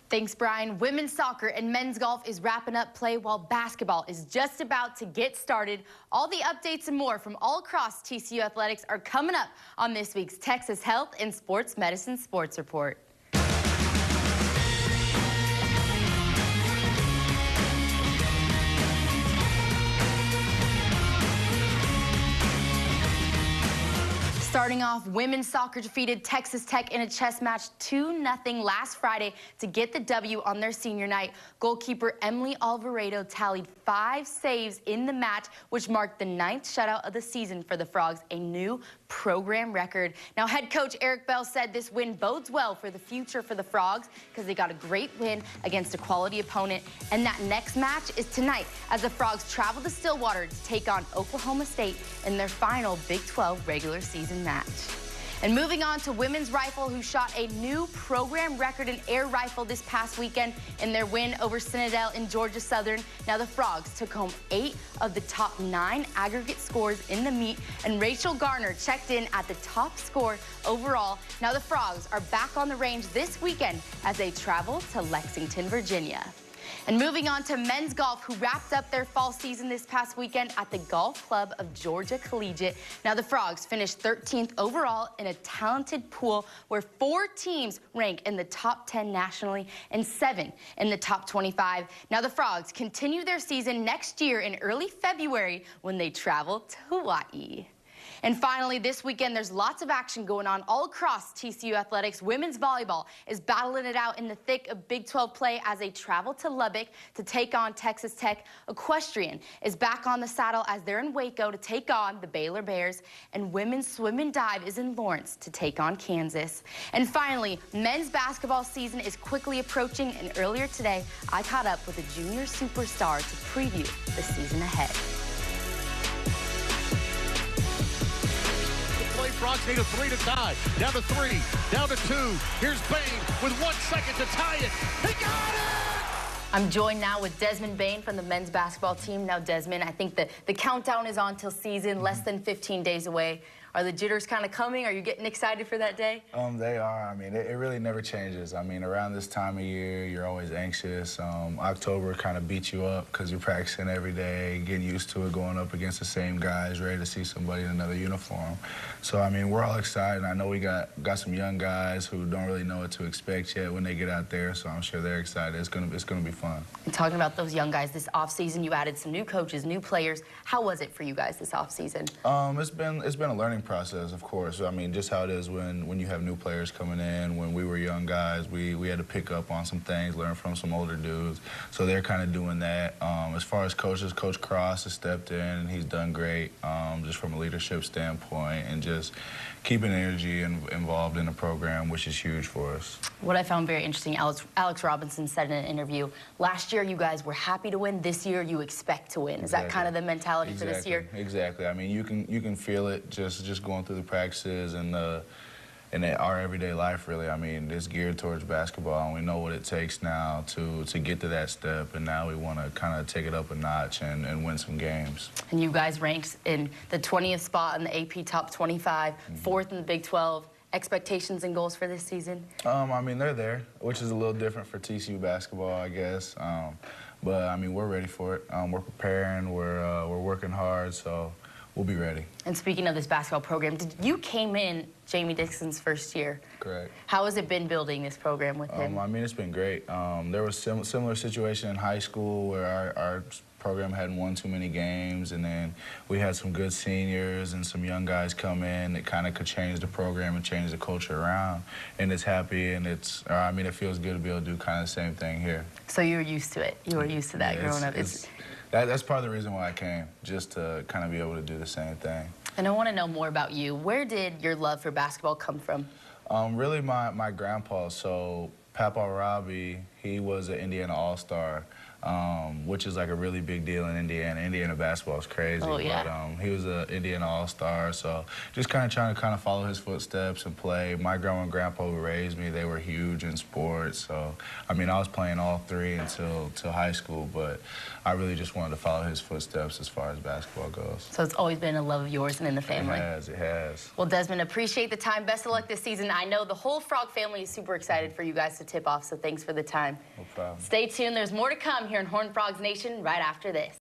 Thanks, Brian. Women's soccer and men's golf is wrapping up play while basketball is just about to get started. All the updates and more from all across TCU Athletics are coming up on this week's Texas Health and Sports Medicine Sports Report. Starting off, women's soccer defeated Texas Tech in a chess match 2-0 last Friday to get the W on their senior night. Goalkeeper Emily Alvarado tallied 5 saves in the match, which marked the 9th shutout of the season for the Frogs, a new program record. Now, head coach Eric Bell said this win bodes well for the future for the Frogs because they got a great win against a quality opponent. And that next match is tonight as the Frogs travel to Stillwater to take on Oklahoma State in their final Big 12 regular season match. And moving on to women's rifle, who shot a new program record in air rifle this past weekend in their win over Citadel in Georgia Southern. Now the Frogs took home 8 of the top 9 aggregate scores in the meet, and Rachel Garner checked in at the top score overall. Now the Frogs are back on the range this weekend as they travel to Lexington, Virginia. And moving on to men's golf, who wrapped up their fall season this past weekend at the Golf Club of Georgia Collegiate. Now the Frogs finished 13th overall in a talented pool where 4 teams rank in the top 10 nationally and 7 in the top 25. Now the Frogs continue their season next year in early February when they travel to Hawaii. And finally, this weekend, there's lots of action going on all across TCU Athletics. Women's volleyball is battling it out in the thick of Big 12 play as they travel to Lubbock to take on Texas Tech. Equestrian is back on the saddle as they're in Waco to take on the Baylor Bears. And women's swim and dive is in Lawrence to take on Kansas. And finally, men's basketball season is quickly approaching, and earlier today, I caught up with a junior superstar to preview the season ahead. Frogs need a 3 to tie. Down to 3, down to 2. Here's Bain with 1 second to tie it. He got it! I'm joined now with Desmond Bain from the men's basketball team. Now, Desmond, I think the countdown is on till season, less than 15 days away. Are the jitters kind of coming? Are you getting excited for that day? They are. I mean, it really never changes. I mean, around this time of year, you're always anxious. October kind of beats you up because you're practicing every day, getting used to it, going up against the same guys, ready to see somebody in another uniform. So, I mean, we're all excited. I know we got some young guys who don't really know what to expect yet when they get out there, so I'm sure they're excited. It's gonna be fun. And talking about those young guys, this offseason, you added some new coaches, new players. How was it for you guys this offseason? It's been a learning process, of course. I mean, just how it is when you have new players coming in. When we were young guys, we had to pick up on some things, learn from some older dudes. So they're kind of doing that. As far as coaches, Coach Cross has stepped in, and he's done great, just from a leadership standpoint, and just keeping energy involved in the program, which is huge for us. What I found very interesting, Alex Robinson said in an interview, last year you guys were happy to win, this year you expect to win. Is that kind of the mentality for this year? Exactly. I mean, you can feel it just going through the practices and our everyday life, really. I mean, it's geared towards basketball, and we know what it takes now to get to that step, and now we want to kind of take it up a notch and win some games. And you guys ranked in the 20th spot in the AP Top 25, 4th in the Big 12. Expectations and goals for this season? I mean, they're there, which is a little different for TCU basketball, I guess. But, I mean, we're ready for it. We're preparing, we're working hard, so we'll be ready. And speaking of this basketball program, you came in Jamie Dixon's first year. Correct. How has it been building this program with him? I mean, it's been great. There was similar situation in high school where our program hadn't won too many games, and then we had some good seniors and some young guys come in that kind of could change the program and change the culture around. And it's happy, and it feels good to be able to do kind of the same thing here. So you were used to it. You were used to that growing up. That's part of the reason why I came, just to kind of be able to do the same thing. And I want to know more about you. Where did your love for basketball come from? Really, my grandpa. So Papa Robbie, he was an Indiana All-Star. which is like a really big deal in Indiana. Indiana basketball is crazy. Oh, yeah. But he was an Indiana All-Star, so just kind of trying to follow his footsteps and play. My grandma and grandpa who raised me, they were huge in sports. So, I mean, I was playing all three until high school, but I really just wanted to follow his footsteps as far as basketball goes. So it's always been a love of yours and in the family. It has. Well, Desmond, appreciate the time. Best of luck this season. I know the whole Frog family is super excited for you guys to tip off, so thanks for the time. No problem. Stay tuned. There's more to come here in Horned Frogs Nation right after this.